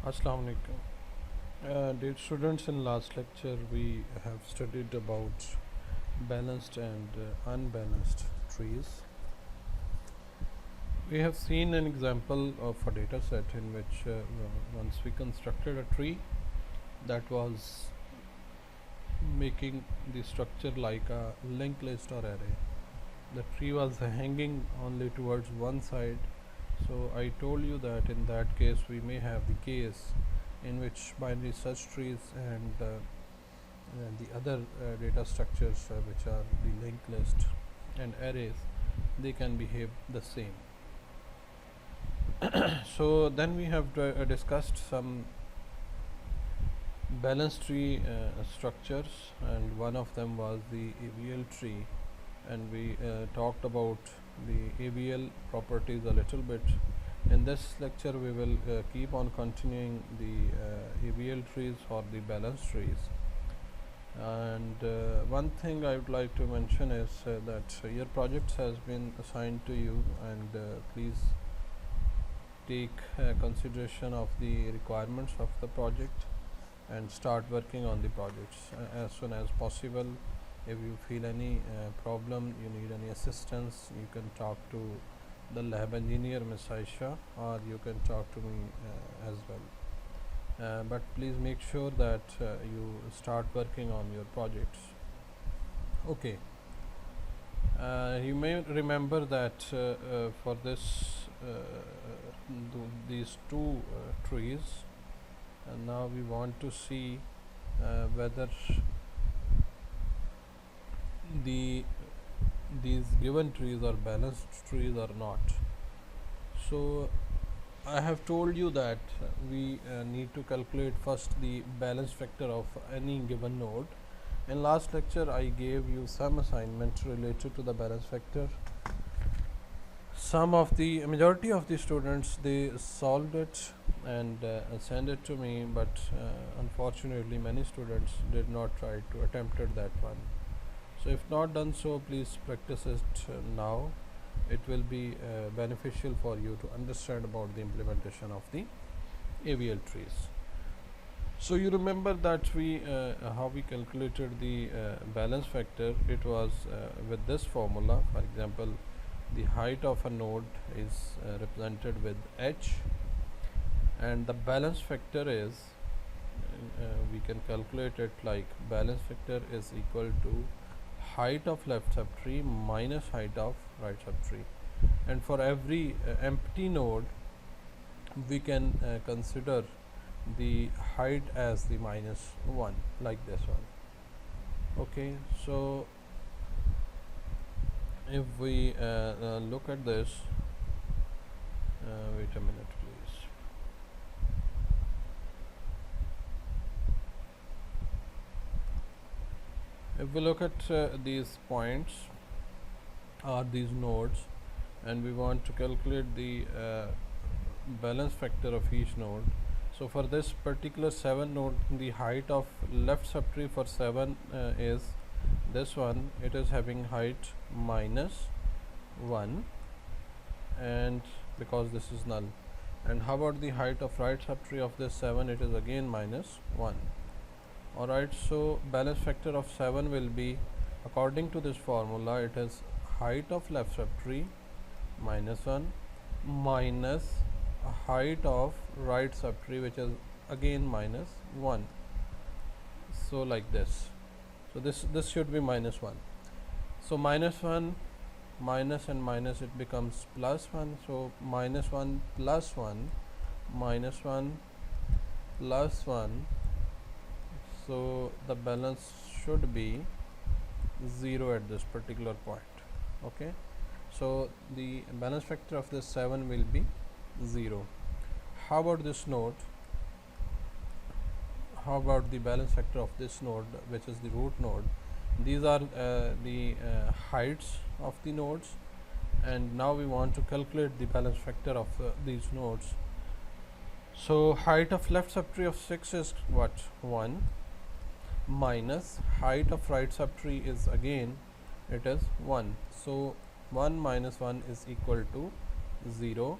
Assalamu alaikum. Dear students, in last lecture we have studied about balanced and unbalanced trees. We have seen an example of a data set in which once we constructed a tree that was making the structure like a linked list or array. The tree was hanging only towards one side, so I told you that in that case we may have the case in which binary search trees and the other data structures which are the linked list and arrays, they can behave the same. So then we have discussed some balanced tree structures, and one of them was the AVL tree, and we talked about the AVL properties a little bit. In this lecture we will keep on continuing the AVL trees or the balanced trees. And one thing I would like to mention is that your project has been assigned to you, and please take consideration of the requirements of the project and start working on the projects as soon as possible. If you feel any problem, you need any assistance, you can talk to the lab engineer Ms. Aisha, or you can talk to me as well. But please make sure that you start working on your projects. Okay. You may remember that for this these two trees, and now we want to see whether these given trees are balanced trees or not. So I have told you that we need to calculate first the balance factor of any given node. In last lecture I gave you some assignment related to the balance factor. Majority of the students, they solved it and sent it to me, but unfortunately many students did not try to attempted that one. So if not done so, please practice it now. It will be beneficial for you to understand about the implementation of the AVL trees. So you remember that we how we calculated the balance factor. It was with this formula. For example, the height of a node is represented with h, and the balance factor is we can calculate it like balance factor is equal to height of left subtree minus height of right subtree. And for every empty node we can consider the height as the minus 1, like this one. Okay, so if we look at this, wait a minute please. If we look at these points or these nodes, and we want to calculate the balance factor of each node. So for this particular 7 node, the height of left subtree for 7 is this one. It is having height minus 1, and because this is null. And how about the height of right subtree of this 7? It is again minus 1. Alright, so balance factor of 7 will be, according to this formula, it is height of left subtree minus 1 minus height of right subtree, which is again minus 1. So like this. So this should be minus 1. So minus 1 minus and minus, it becomes plus 1. So minus 1 plus 1 minus 1 plus 1. So the balance should be 0 at this particular point. Okay, so the balance factor of this 7 will be 0. How about this node? How about the balance factor of this node, which is the root node? These are the heights of the nodes, and now we want to calculate the balance factor of these nodes. So height of left subtree of 6 is what? 1 minus height of right subtree is again, it is 1. So 1 minus 1 is equal to 0.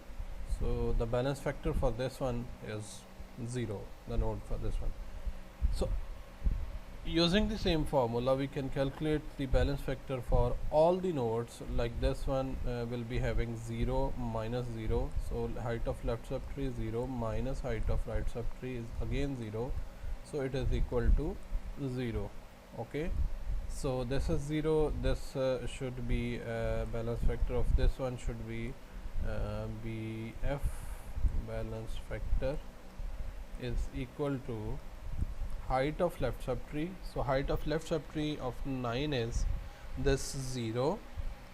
So the balance factor for this one is 0, the node for this one. So using the same formula, we can calculate the balance factor for all the nodes. Like this one will be having 0 minus 0, so height of left subtree is 0 minus height of right subtree is again 0, so it is equal to 0. Okay, so this is 0, this should be balance factor of this one should be BF balance factor is equal to height of left subtree. So height of left subtree of 9 is this 0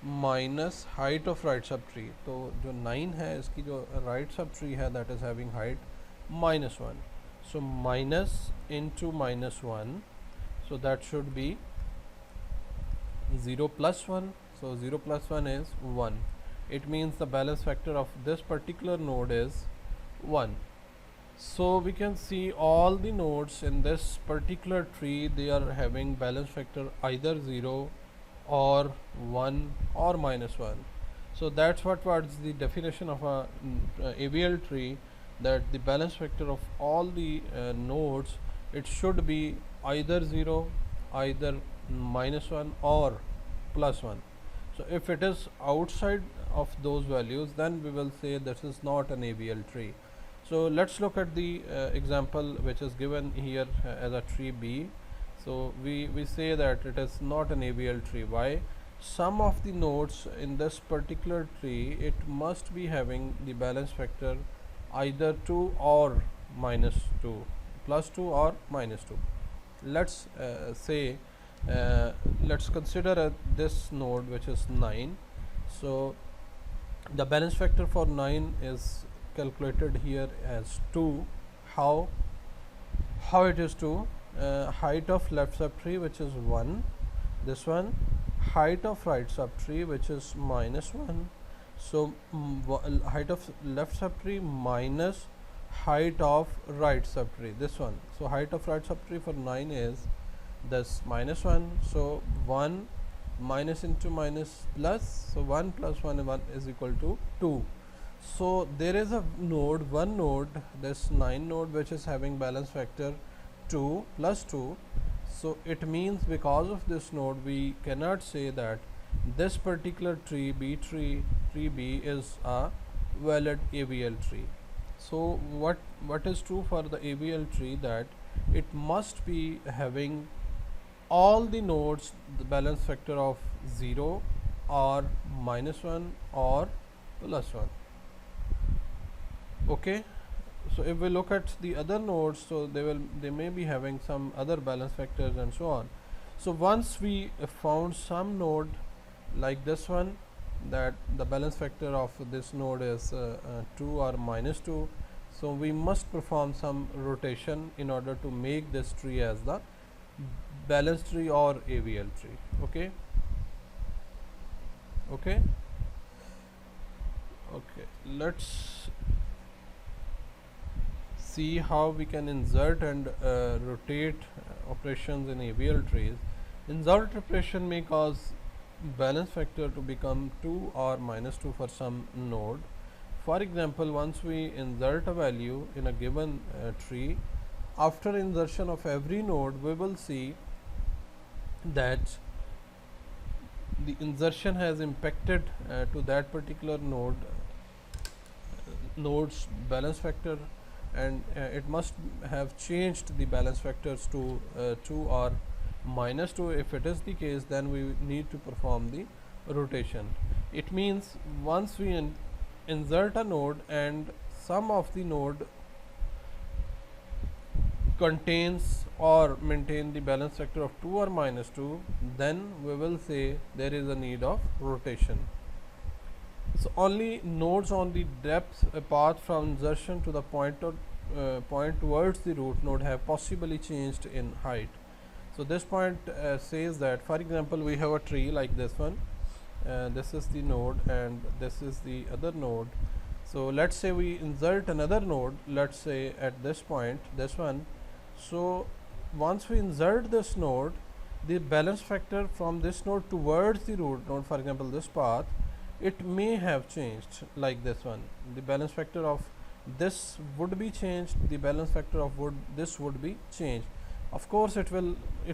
minus height of right subtree. तो जो 9 है इसकी जो right subtree है that is having height -1. So minus into -1, so that should be 0 plus 1. So 0 plus 1 is 1. It means the balance factor of this particular node is 1. So we can see all the nodes in this particular tree, they are having balance factor either 0 or 1 or -1. So that's what's the definition of a AVL tree, that the balance factor of all the nodes, it should be either 0, either -1 or +1. So if it is outside of those values, then we will say this is not an AVL tree. So let's look at the example which is given here as a tree B. So we say that it is not an AVL tree. Why? Some of the nodes in this particular tree, it must be having the balance factor either 2 or -2, +2 or -2. Let's say let's consider this node which is 9. So the balance factor for 9 is calculated here as 2. How it is 2? Height of left subtree which is 1, this one, height of right subtree which is -1. So height of left subtree minus height of right subtree, this one. So height of right subtree for 9 is this -1. So 1 minus into minus plus, so 1 plus 1 is equal to 2. So there is a node, one node, this 9 node which is having balance factor 2 plus 2. So it means because of this node we cannot say that this particular tree B is a valid AVL tree. So what is true for the AVL tree, that it must be having all the nodes the balance factor of 0 or -1 or +1. Okay, so if we look at the other nodes, so they may be having some other balance factors and so on. So once we found some node like this one, that the balance factor of this node is 2 or -2, so we must perform some rotation in order to make this tree as the balance tree or AVL tree. Okay, okay, okay, let's see how we can insert and rotate operations in AVL trees. Insert operation may cause balance factor to become 2 or -2 for some node. For example, once we insert a value in a given tree, after insertion of every node, we will see that the insertion has impacted to that particular node's balance factor, and it must have changed the balance factors to 2 or -2. If it is the case, then we need to perform the rotation. It means once we insert a node and some of the node contains or maintain the balance factor of 2 or -2, then we will say there is a need of rotation. So only nodes on the depth path from insertion to the point towards the root node have possibly changed in height. So this point says that, for example, we have a tree like this one, this is the node and this is the other node. So let's say we insert another node, let's say at this point, this one. So once we insert this node, the balance factor from this node towards the root node, for example this path, it may have changed like this one. The balance factor of this would be changed, the balance factor of this would be changed. Of course it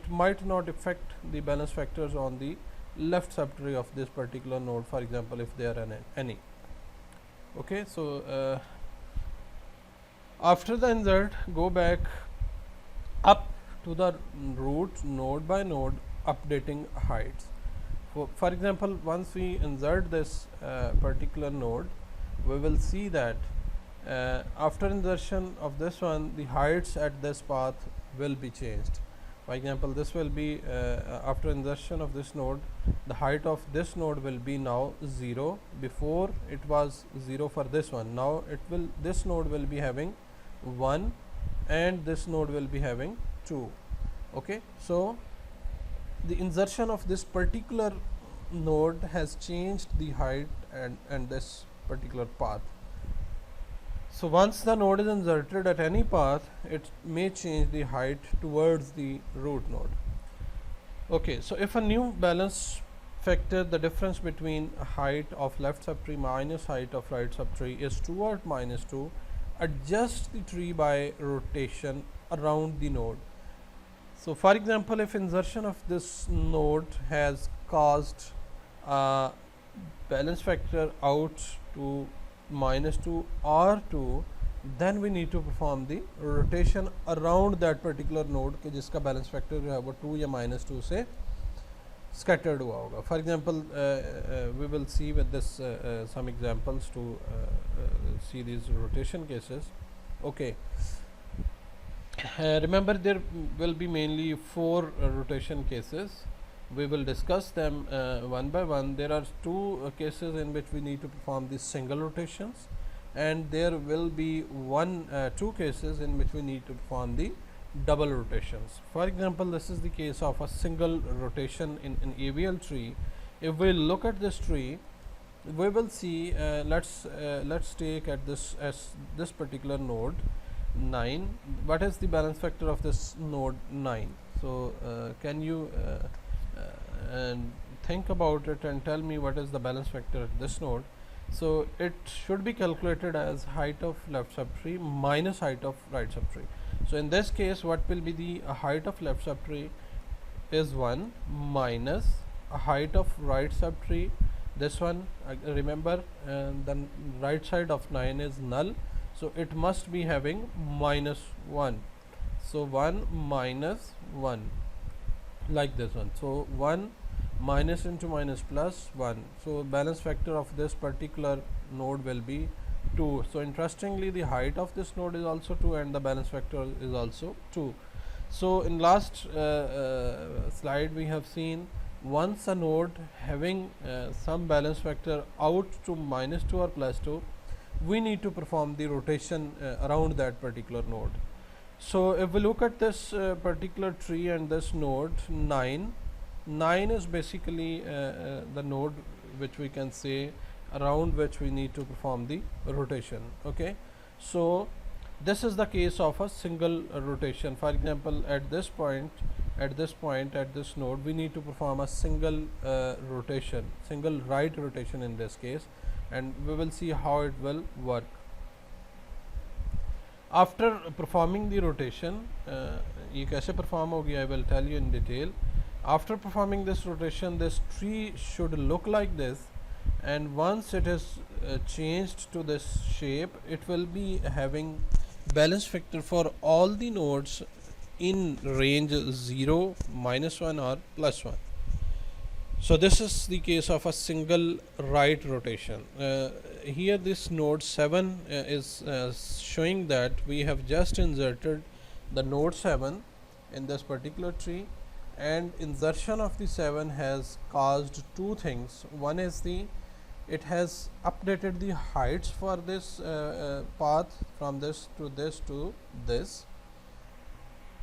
might not affect the balance factors on the left subtree of this particular node, for example if there are any. Okay, so after the insert, go back up to the root node by node, updating heights. For example, once we insert this particular node, we will see that after insertion of this one, the heights at this path will be changed. For example, this will be after insertion of this node, the height of this node will be now 0. Before it was 0 for this one. Now this node will be having 1 and this node will be having 2. Okay, so the insertion of this particular node has changed the height and this particular path. So once the node is inserted at any path, it may change the height towards the root node. Okay, so if a new balance factor, the difference between height of left subtree minus height of right subtree is 2 or minus 2, adjust the tree by rotation around the node. So for example, if insertion of this node has caused a balance factor out to minus 2 or 2, then we need to perform the rotation around that particular node कि जिसका balance factor जो है वो 2 या minus 2 से scattered हुआ होगा. For example, we will see with this some examples to see these rotation cases. Okay. Remember, there will be mainly 4 rotation cases. We will discuss them one by one. There are 2 cases in which we need to perform these single rotations, and there will be 2 cases in which we need to perform the double rotations. For example, this is the case of a single rotation in an AVL tree. If we look at this tree, we will see, let's take at this as this particular node 9. What is the balance factor of this node 9? So can you and think about it and tell me what is the balance factor at this node. So it should be calculated as height of left subtree minus height of right subtree. So in this case, what will be the height of left subtree is 1 minus a height of right subtree. This one, remember, the right side of 9 is null, so it must be having minus 1. So 1 minus 1, like this one. So 1 minus into minus plus 1. So balance factor of this particular node will be 2. So interestingly, the height of this node is also 2 and the balance factor is also 2. So in last slide we have seen, once a node having some balance factor out to minus 2 or plus 2, we need to perform the rotation around that particular node. So if we look at this particular tree and this node 9 is basically the node which we can say around which we need to perform the rotation. Okay, so this is the case of a single rotation. For example, at this point, at this node, we need to perform a single rotation, single right rotation in this case, and we will see how it will work. After performing the rotation, ये कैसे perform होगी, I will tell you in detail. After performing this rotation, this tree should look like this, and once it is changed to this shape, it will be having balance factor for all the nodes in range 0, minus 1 or plus 1. So this is the case of a single right rotation. Here this node 7 is showing that we have just inserted the node 7 in this particular tree, and insertion of the 7 has caused 2 things. One is it has updated the heights for this path from this to this to this,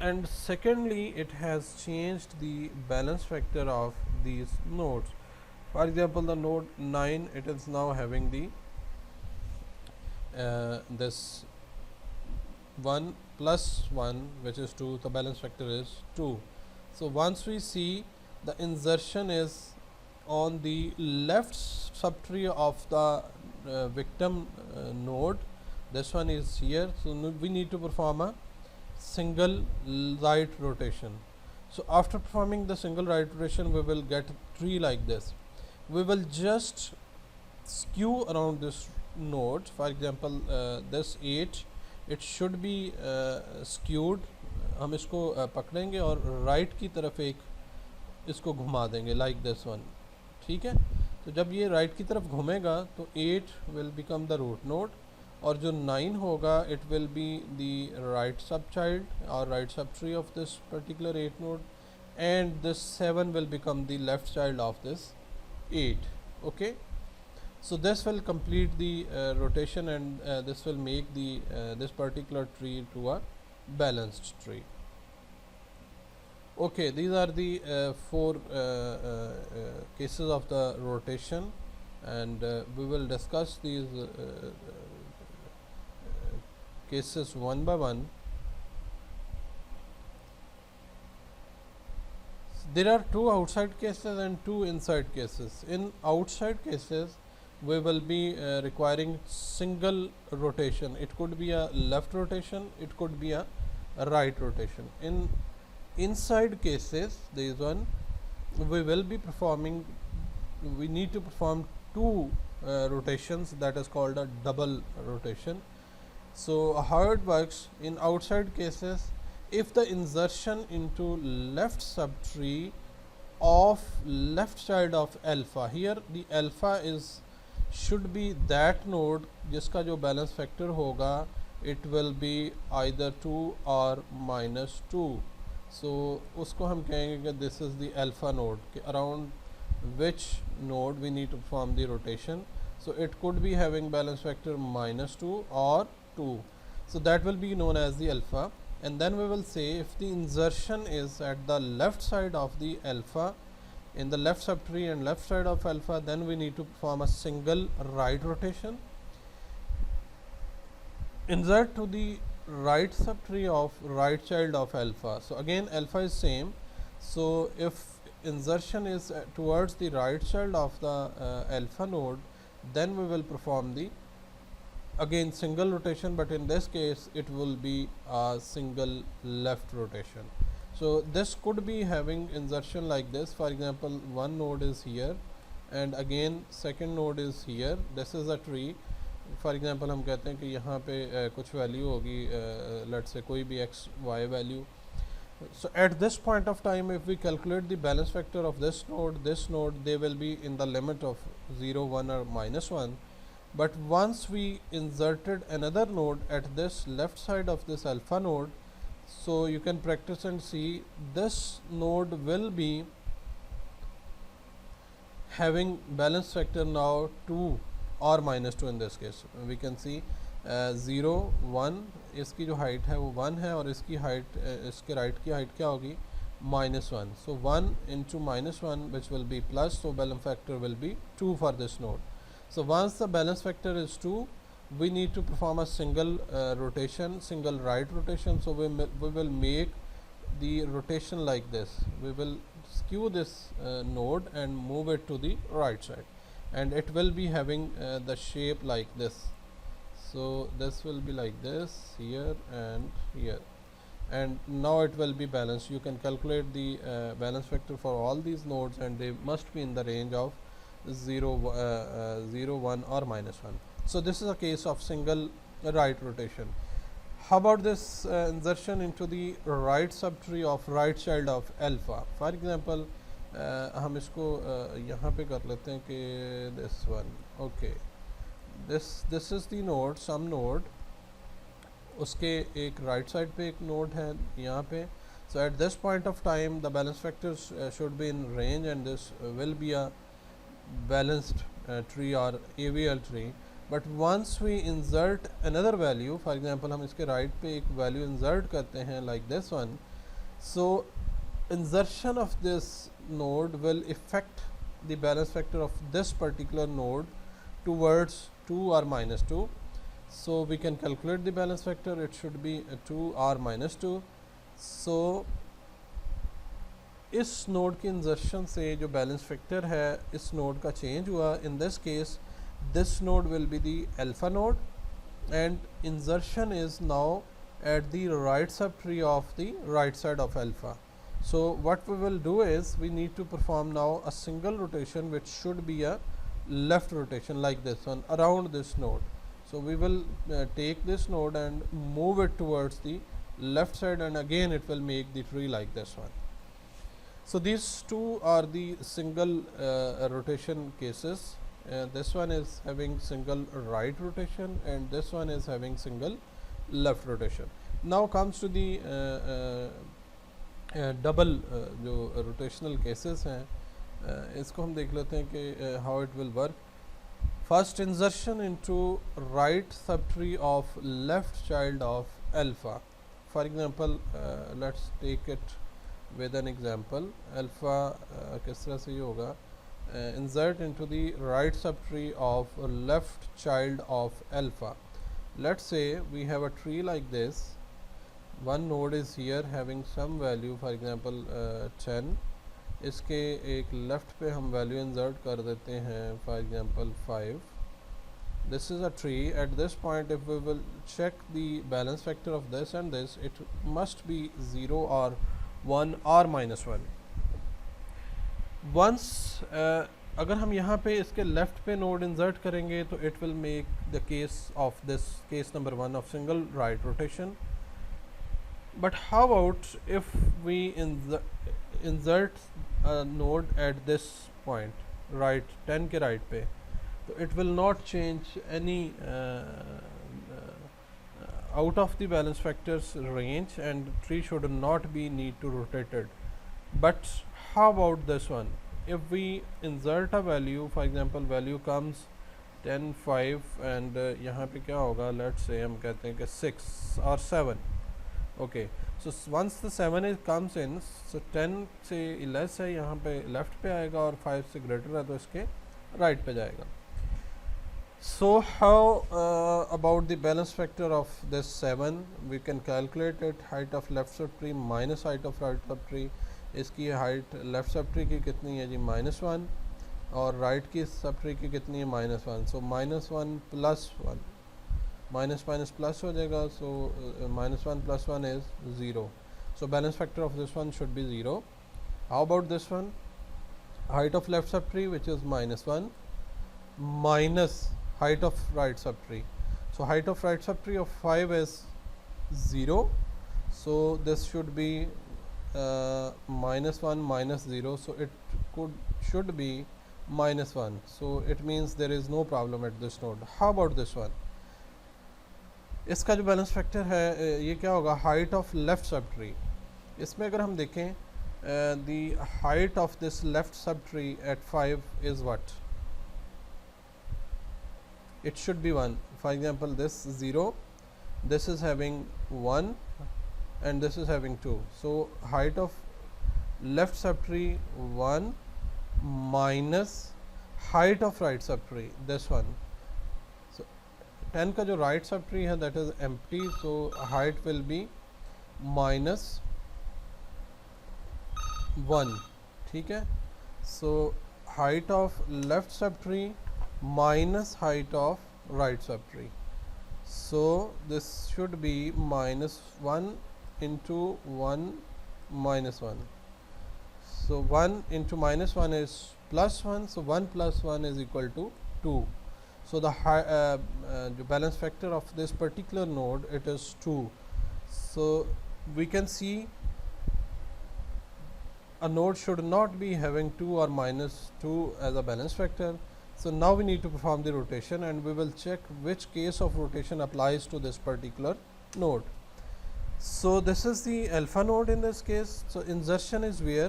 and secondly, it has changed the balance factor of these nodes. For example, the node 9, it is now having the this 1 plus 1, which is 2. The balance factor is 2. So once we see the insertion is on the left subtree of the victim node, this one is here, so we need to perform a single right rotation. So after performing the single right rotation, we will get tree like this. We will just skew around this node. For example, this 8, it should be skewed. हम इसको पकड़ेंगे और right की तरफ एक इसको घुमा देंगे लाइक दिस वन, ठीक है. तो जब ये राइट की तरफ घूमेगा तो 8 will become the root node, और जो 9 होगा it will be the right sub child और right sub tree of this particular 8 node, and this 7 will become the left child of this 8. Okay, so this will complete the rotation, and this will make the this particular tree to a balanced tree. Okay, these are the 4 cases of the rotation, and we will discuss these cases one by one. There are 2 outside cases and 2 inside cases. In outside cases, we will be requiring single rotation. It could be a left rotation, it could be a right rotation. In inside cases, there is one, we will be performing, we need to perform 2 rotations, that is called a double rotation. So how it works in outside cases, if the insertion into left subtree of left child of alpha, here the alpha is should be that node जिसका जो balance factor होगा it will be either 2 or -2. So उसको हम कहेंगे कि this is the alpha node, कि around which node we need to perform the rotation. So it could be having balance factor -2 or 2. So that will be known as the alpha. And then we will say if the insertion is at the left side of the alpha, in the left subtree and left side of alpha, then we need to perform a single right rotation. Insert to the right subtree of right child of alpha. So again alpha is same. So if insertion is towards the right child of the alpha node, then we will perform the again single rotation, but in this case it will be a single left rotation. So this could be having insertion like this. For example, one node is here and again second node is here. This is a tree. For example, हम कहते हैं कि यहाँ पे कुछ value होगी, let's say कोई भी x y value. So at this point of time, if we calculate the balance factor of this node, they will be in the limit of 0, 1 or -1. But once we inserted another node at this left side of this alpha node, so you can practice and see this node will be having balance factor now 2 or -2. In this case we can see 0, 1, इसकी जो height है वो 1 है और इसकी height इसके right की height क्या होगी -1. So 1 into -1 which will be plus, so balance factor will be 2 for this node. So once the balance factor is 2, we need to perform a single rotation, single right rotation. So we will make the rotation like this. We will skew this node and move it to the right side, and it will be having the shape like this. So this will be like this here and here, and now it will be balanced. You can calculate the balance factor for all these nodes, and they must be in the range of 0, 1 or -1. So this is a case of single right rotation. How about this insertion into the right subtree of right child of alpha? For example, हम इसको यहाँ पे कर लेते हैं कि this one. Okay, this is the node, some node, उसके एक right side पे एक node है यहाँ पे. So at this point of time, the balance factors should be in range, and this will be a balanced tree or AVL tree. But once we insert another value, for example हम इसके right पे एक value insert करते हैं like this one, so insertion of this node will affect the balance factor of this particular node towards 2 or -2. So we can calculate the balance factor. It should be 2 or -2. So इस node के इंजर्शन से जो balance factor है इस node का change हुआ. In this case this node will be the alpha node and insertion is now at the right subtree of the right side of alpha. So what we will do is we need to perform now a single rotation, which should be a left rotation like this one around this node. So we will take this node and move it towards the left side, and again it will make the tree like this one. So these two are the single rotation cases. This one is having single right rotation and this one is having single left rotation. Now comes to the double जो rotational cases हैं, इसको हम देख लेते हैं कि how it will work. First insertion into right sub tree of left child of alpha. For example let's take it with an example. Alpha किस तरह से ये होगा, insert into the right subtree of left child of alpha. Let's say we have a tree like this. One node is here having some value, for example 10. इसके एक left पे हम value insert कर देते हैं, for example 5. This is a tree. At this point, if we will check the balance factor of this and this, it must be 0 or 1 or -1. Once अगर हम यहाँ पे इसके लेफ्ट पे नोड इंसर्ट करेंगे तो it will make the case of this case number 1 ऑफ single right rotation. But how about if we insert node at this point right 10 के राइट पे, तो it will not change any out of the balance factors range and tree should not be need to rotated. But how about this one? If we insert a value, for example value comes 10 5 and यहाँ पे क्या होगा, let's say हम कहते हैं कि 6 or 7. Okay, so once the 7 is comes in, so 10 से less है यहाँ पे left पे आएगा और 5 से greater है तो इसके right पे जाएगा. So how about the balance factor of this 7? We can calculate it. Height of left subtree minus height of right subtree. इसकी हाइट लेफ्ट सब ट्री की कितनी है जी, -1, और राइट की सब ट्री की कितनी है, -1. सो -1 प्लस 1, माइनस माइनस प्लस हो जाएगा. सो -1 + 1 is 0. So balance factor of this one should be 0. How about this one? Height of left sub tree which is -1 minus height of right sub tree. So height of right sub tree of 5 is 0. So this should be -1 minus 0, so it should be -1. So it means there is no problem at this node. How about this one? इसका जो balance factor है ये क्या होगा, height of left sub tree. इसमें अगर हम देखें the height of this left subtree at 5 is what? It should be 1. For example this 0, this is having 1 and this is having 2. So height of left subtree 1 minus height of right subtree this one. So 10 का जो right subtree है that is empty, so height will be -1. ठीक है. So height of left subtree minus height of right subtree. So this should be -1 into 1 -1. So 1 into -1 is +1. So 1 + 1 is equal to 2. So the balance factor of this particular node, it is 2. So we can see a node should not be having 2 or -2 as a balance factor. So now we need to perform the rotation and we will check which case of rotation applies to this particular node. So this is the alpha node in this case. So insertion is where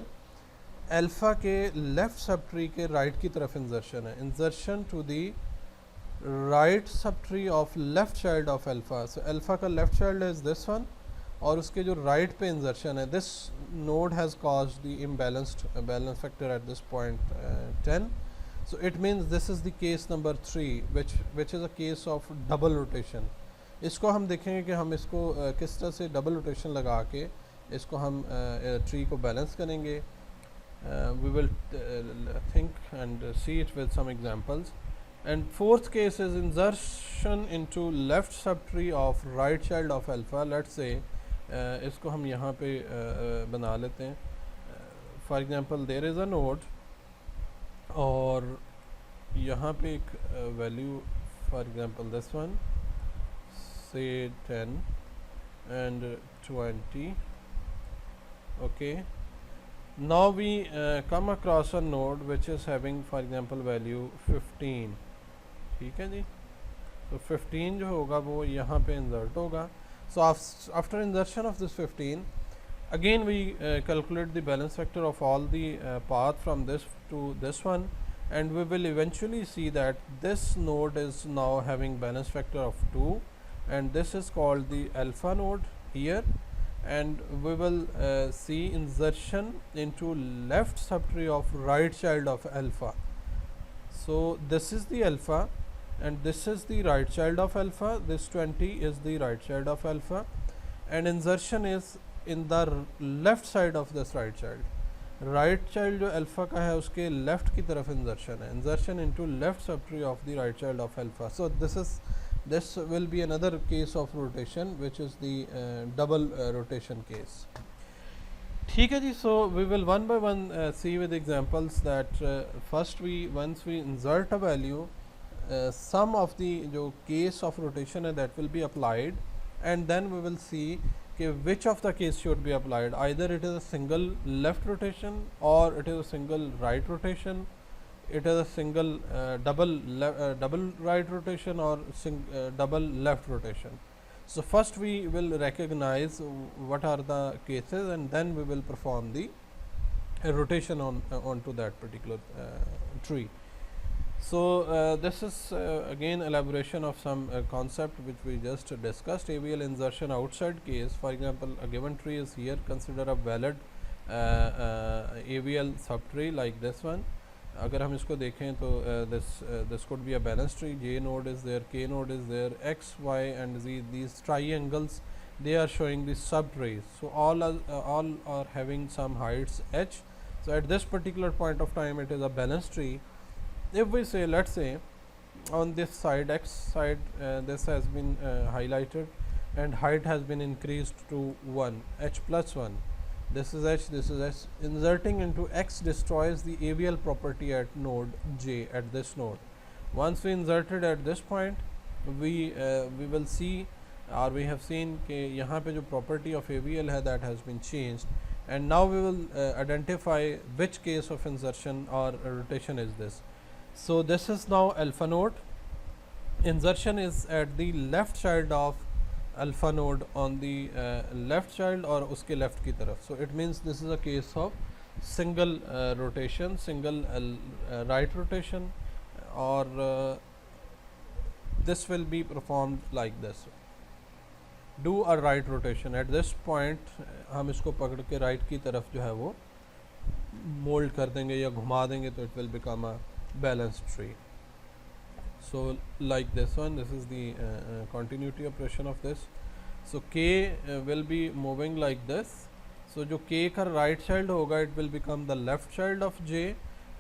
alpha के left subtree के right की तरफ insertion है. Insertion to the right subtree of left child of alpha. So alpha का left child is this one और उसके जो right पे insertion है. This node has caused the imbalanced balance factor at this point 10. So it means this is the case number 3 which is a case of double rotation. इसको हम देखेंगे कि हम इसको किस तरह से डबल रोटेशन लगा के इसको हम ट्री को बैलेंस करेंगे. We will think and see it with some examples. And fourth case is insertion into left subtree of right child of alpha. Let's say इसको हम यहाँ पे बना लेते हैं. For example, there is a node और यहाँ पे एक value, for example this one, say 10 and 20. Okay. Now we come across a node which is having, for example, value 15. ठीक है जी. तो 15 जो होगा वो यहाँ पे insert होगा. So after insertion of this 15, again we calculate the balance factor of all the path from this to this one, and we will eventually see that this node is now having balance factor of 2, and this is called the alpha node here. And we will see insertion into left subtree of right child of alpha. So this is the alpha and this is the right child of alpha. This 20 is the right child of alpha, and insertion is in the left side of this right child. Right child जो alpha का है उसके left की तरफ insertion है. Insertion into left subtree of the right child of alpha. So this will be another case of rotation, which is the double rotation case. ठीक है जी. So we will one by one see with examples that first once we insert a value, some of the जो case of rotation है that will be applied, and then we will see which of the case should be applied. Either it is a single left rotation, or it is a single right rotation, it is a single double right rotation, or double left rotation. So first we will recognize what are the cases, and then we will perform the rotation onto that particular tree. So this is again elaboration of some concept which we just discussed. AVL insertion outside case. For example, a given tree is here. Consider a valid AVL subtree like this one. अगर हम इसको देखें तो this could be a balanced tree. J node is there, K node is there, X, Y and Z. These triangles, they are showing the subtrees. So all are having some heights H. So at this particular point of time, it is a balanced tree. If we say, let's say on this side, X side, this has been highlighted and height has been increased to 1, H plus 1. This is H, this is H. Inserting into X destroys the AVL property at node J, at this node. Once we inserted at this point, we will see, or we have seen कि यहाँ पे जो property of AVL है that has been changed, and now we will identify which case of insertion or rotation is this. So this is now alpha node. Insertion is at the left child of alpha node on the left child और उसके left की तरफ. So it means this is a case of single rotation, single right rotation, or this will be performed like this. Do a right rotation. At this point हम इसको पकड़ के right की तरफ जो है वो mold कर देंगे या घुमा देंगे, तो it will become a balanced tree. So like this one, this is the continuity operation of this. So K will be moving like this. So जो K का right child होगा, it will become the left child of J,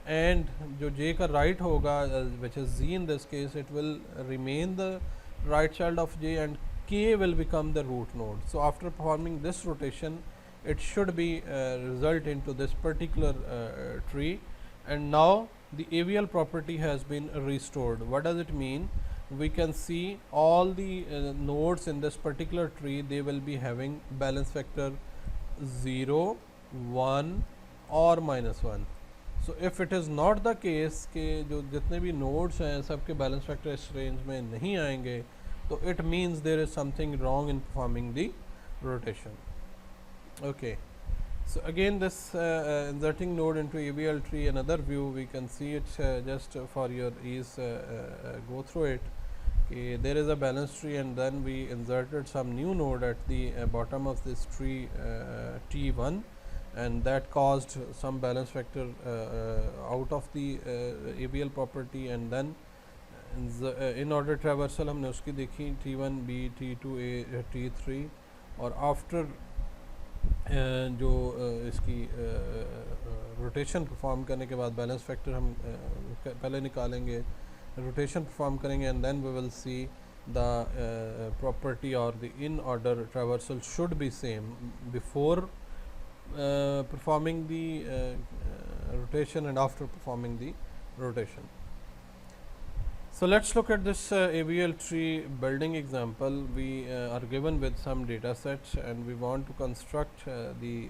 and जो J का right होगा, which is Z in this case, it will remain the right child of J, and K will become the root node. So after performing this rotation, it should be result into this particular tree, and now the AVL property has been restored. What does it mean? We can see all the nodes in this particular tree, they will be having balance factor 0, 1 or -1. So if it is not the case कि जो जितने भी nodes हैं सबके balance factor इस range में नहीं आएंगे, तो it means there is something wrong in performing the rotation. Okay. So again, this inserting node into AVL tree, another view we can see it just for your ease, go through it. Okay, there is a balance tree, and then we inserted some new node at the bottom of this tree, T1, and that caused some balance factor out of the AVL property, and then in order traversal हमने उसकी देखी T1B, T2A, T3, और after जो इसकी rotation perform करने के बाद balance factor हम पहले निकालेंगे, rotation perform करेंगे and then we will see the property or the in order traversal should be same before performing the rotation and after performing the rotation. So let's look at this AVL tree building example. We are given with some data sets and we want to construct the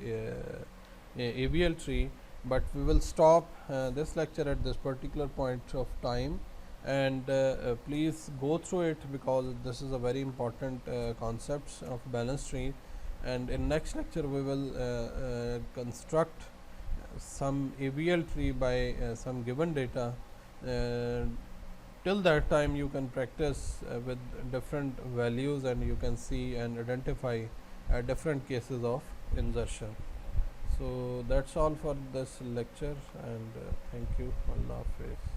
AVL tree, but we will stop this lecture at this particular point of time, and please go through it because this is a very important concepts of balance tree, and in next lecture we will construct some AVL tree by some given data. Till that time you can practice with different values and you can see and identify different cases of insertion. So that's all for this lecture, and thank you. Allah Hafiz.